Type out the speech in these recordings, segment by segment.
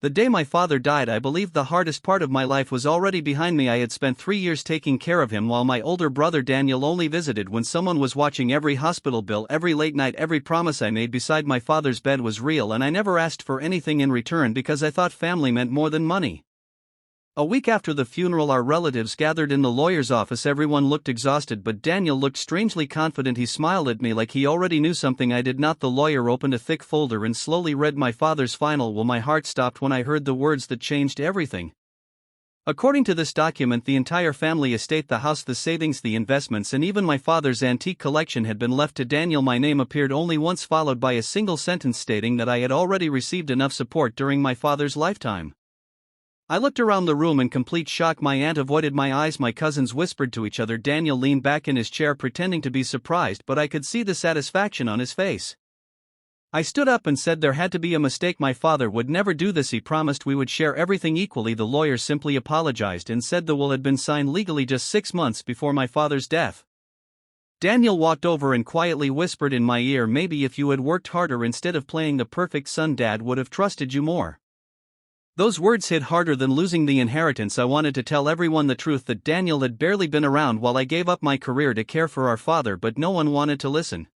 The day my father died, I believed the hardest part of my life was already behind me. I had spent 3 years taking care of him, while my older brother Daniel only visited when someone was watching. Every hospital bill, every late night, every promise I made beside my father's bed was real, and I never asked for anything in return because I thought family meant more than money. A week after the funeral, our relatives gathered in the lawyer's office. Everyone looked exhausted, but Daniel looked strangely confident. He smiled at me like he already knew something I did not. The lawyer opened a thick folder and slowly read my father's final will. My heart stopped when I heard the words that changed everything. According to this document, the entire family estate, the house, the savings, the investments, and even my father's antique collection had been left to Daniel. My name appeared only once, followed by a single sentence stating that I had already received enough support during my father's lifetime. I looked around the room in complete shock. My aunt avoided my eyes. My cousins whispered to each other. Daniel leaned back in his chair, pretending to be surprised, but I could see the satisfaction on his face. I stood up and said there had to be a mistake. My father would never do this. He promised we would share everything equally. The lawyer simply apologized and said the will had been signed legally just 6 months before my father's death. Daniel walked over and quietly whispered in my ear, maybe if you had worked harder instead of playing the perfect son, Dad would have trusted you more. Those words hit harder than losing the inheritance. I wanted to tell everyone the truth, that Daniel had barely been around while I gave up my career to care for our father, but no one wanted to listen.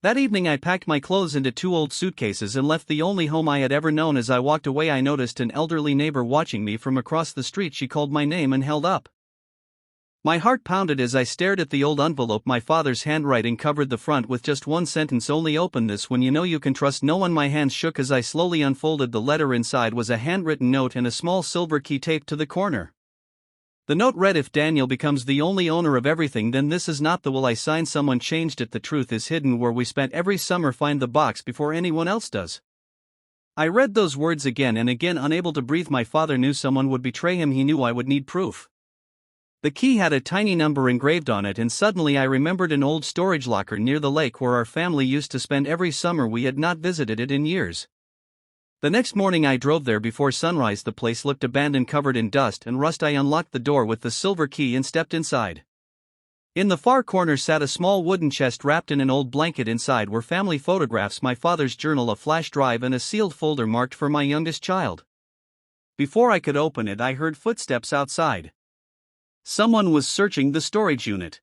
That evening I packed my clothes into 2 old suitcases and left the only home I had ever known. As I walked away, I noticed an elderly neighbor watching me from across the street. She called my name and held up. My heart pounded as I stared at the old envelope. My father's handwriting covered the front with just one sentence: only open this when you know you can trust no one. My hands shook as I slowly unfolded the letter. Inside was a handwritten note and a small silver key taped to the corner. The note read, if Daniel becomes the only owner of everything, then this is not the will I signed. Someone changed it. The truth is hidden where we spent every summer. Find the box before anyone else does. I read those words again and again, unable to breathe. My father knew someone would betray him. He knew I would need proof. The key had a tiny number engraved on it, and suddenly I remembered an old storage locker near the lake where our family used to spend every summer. We had not visited it in years. The next morning I drove there before sunrise. The place looked abandoned, covered in dust and rust. I unlocked the door with the silver key and stepped inside. In the far corner sat a small wooden chest wrapped in an old blanket. Inside were family photographs, my father's journal, a flash drive, and a sealed folder marked for my youngest child. Before I could open it, I heard footsteps outside. Someone was searching the storage unit.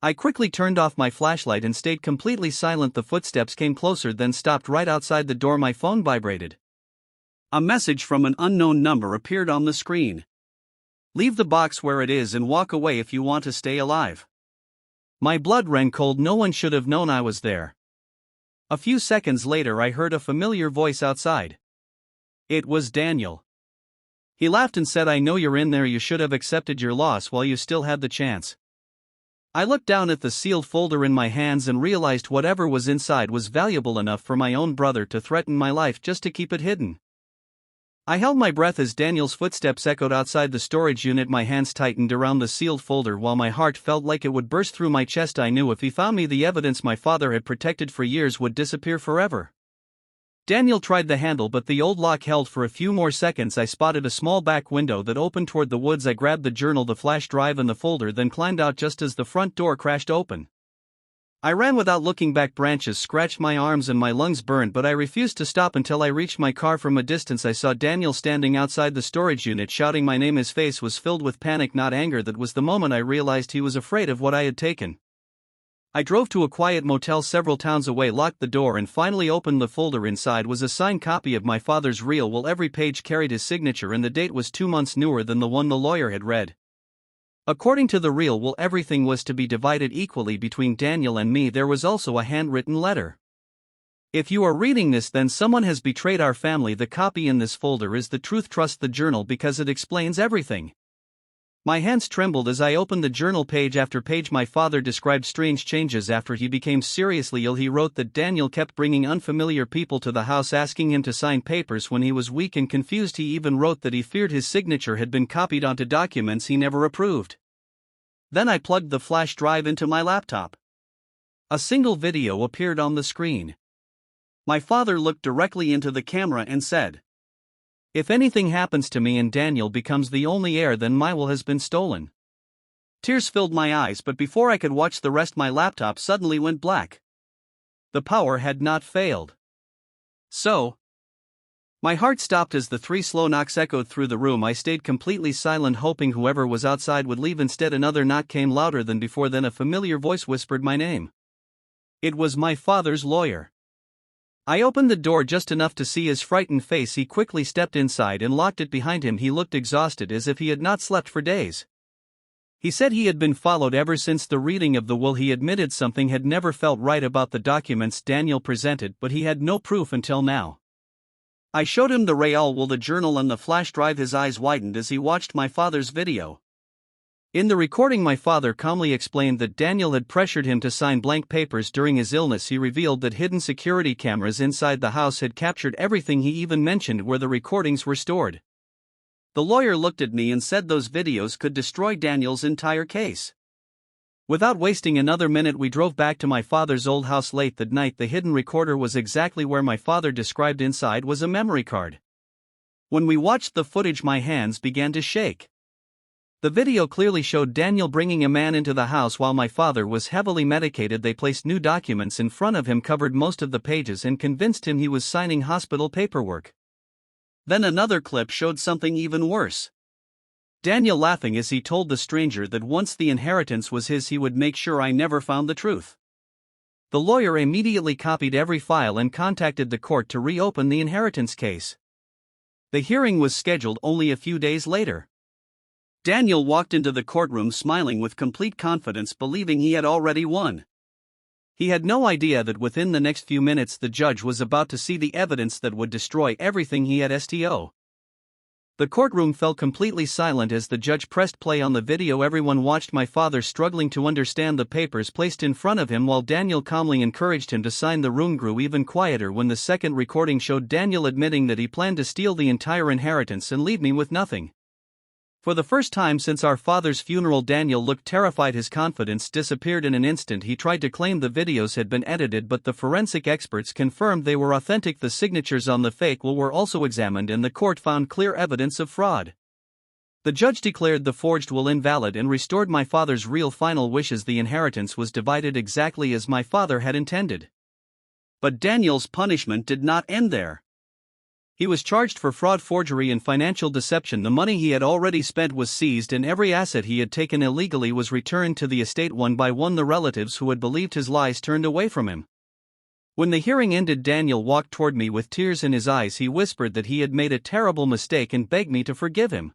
I quickly turned off my flashlight and stayed completely silent. The footsteps came closer, then stopped right outside the door. My phone vibrated. A message from an unknown number appeared on the screen. Leave the box where it is and walk away if you want to stay alive. My blood ran cold. No one should have known I was there. A few seconds later I heard a familiar voice outside. It was Daniel. He laughed and said, I know you're in there. You should have accepted your loss while you still had the chance. I looked down at the sealed folder in my hands and realized whatever was inside was valuable enough for my own brother to threaten my life just to keep it hidden. I held my breath as Daniel's footsteps echoed outside the storage unit. My hands tightened around the sealed folder while my heart felt like it would burst through my chest. I knew if he found me, the evidence my father had protected for years would disappear forever. Daniel tried the handle, but the old lock held for a few more seconds. I spotted a small back window that opened toward the woods. I grabbed the journal, the flash drive, and the folder, then climbed out just as the front door crashed open. I ran without looking back. Branches scratched my arms and my lungs burned, but I refused to stop until I reached my car. From a distance I saw Daniel standing outside the storage unit, shouting my name. His face was filled with panic, not anger. That was the moment I realized he was afraid of what I had taken. I drove to a quiet motel several towns away, locked the door, and finally opened the folder. Inside was a signed copy of my father's real will. Every page carried his signature, and the date was 2 months newer than the one the lawyer had read. According to the real will, everything was to be divided equally between Daniel and me. There was also a handwritten letter. If you are reading this, then someone has betrayed our family. The copy in this folder is the truth. Trust the journal because it explains everything. My hands trembled as I opened the journal. Page after page, my father described strange changes after he became seriously ill. He wrote that Daniel kept bringing unfamiliar people to the house asking him to sign papers when he was weak and confused. He even wrote that he feared his signature had been copied onto documents he never approved. Then I plugged the flash drive into my laptop. A single video appeared on the screen. My father looked directly into the camera and said, if anything happens to me and Daniel becomes the only heir, then my will has been stolen. Tears filled my eyes, but before I could watch the rest, my laptop suddenly went black. The power had not failed. So, My heart stopped as the 3 slow knocks echoed through the room. I stayed completely silent, hoping whoever was outside would leave. Instead, another knock came louder than before. Then a familiar voice whispered my name. It was my father's lawyer. I opened the door just enough to see his frightened face. He quickly stepped inside and locked it behind him. He looked exhausted, as if he had not slept for days. He said he had been followed ever since the reading of the will. He admitted something had never felt right about the documents Daniel presented, but he had no proof until now. I showed him the Real will, the journal, and the flash drive. His eyes widened as he watched my father's video. In the recording, my father calmly explained that Daniel had pressured him to sign blank papers during his illness. He revealed that hidden security cameras inside the house had captured everything. He even mentioned where the recordings were stored. The lawyer looked at me and said those videos could destroy Daniel's entire case. Without wasting another minute, we drove back to my father's old house late that night. The hidden recorder was exactly where my father described. Inside was a memory card. When we watched the footage, my hands began to shake. The video clearly showed Daniel bringing a man into the house while my father was heavily medicated. They placed new documents in front of him, covered most of the pages, and convinced him he was signing hospital paperwork. Then another clip showed something even worse. Daniel laughing as he told the stranger that once the inheritance was his, he would make sure I never found the truth. The lawyer immediately copied every file and contacted the court to reopen the inheritance case. The hearing was scheduled only a few days later. Daniel walked into the courtroom smiling with complete confidence, believing he had already won. He had no idea that within the next few minutes the judge was about to see the evidence that would destroy everything he had sto. The courtroom fell completely silent as the judge pressed play on the video. Everyone watched my father struggling to understand the papers placed in front of him while Daniel calmly encouraged him to sign. The room grew even quieter when the second recording showed Daniel admitting that he planned to steal the entire inheritance and leave me with nothing. For the first time since our father's funeral, Daniel looked terrified. His confidence disappeared in an instant. He tried to claim the videos had been edited, but the forensic experts confirmed they were authentic. The signatures on the fake will were also examined, and the court found clear evidence of fraud. The judge declared the forged will invalid and restored my father's real final wishes. The inheritance was divided exactly as my father had intended. But Daniel's punishment did not end there. He was charged for fraud, forgery, and financial deception. The money he had already spent was seized, and every asset he had taken illegally was returned to the estate. One by one, the relatives who had believed his lies turned away from him. When the hearing ended, Daniel walked toward me with tears in his eyes. He whispered that he had made a terrible mistake and begged me to forgive him.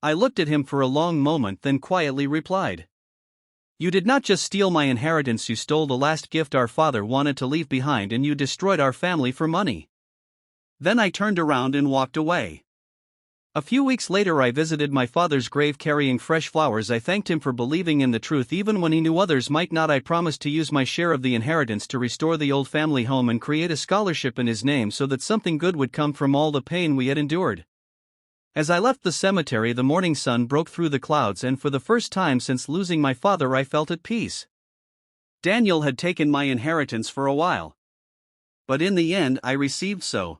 I looked at him for a long moment, then quietly replied, "You did not just steal my inheritance, you stole the last gift our father wanted to leave behind, and you destroyed our family for money." Then I turned around and walked away. A few weeks later, I visited my father's grave carrying fresh flowers. I thanked him for believing in the truth even when he knew others might not. I promised to use my share of the inheritance to restore the old family home and create a scholarship in his name so that something good would come from all the pain we had endured. As I left the cemetery, the morning sun broke through the clouds, and for the first time since losing my father, I felt at peace. Daniel had taken my inheritance for a while, but in the end I received so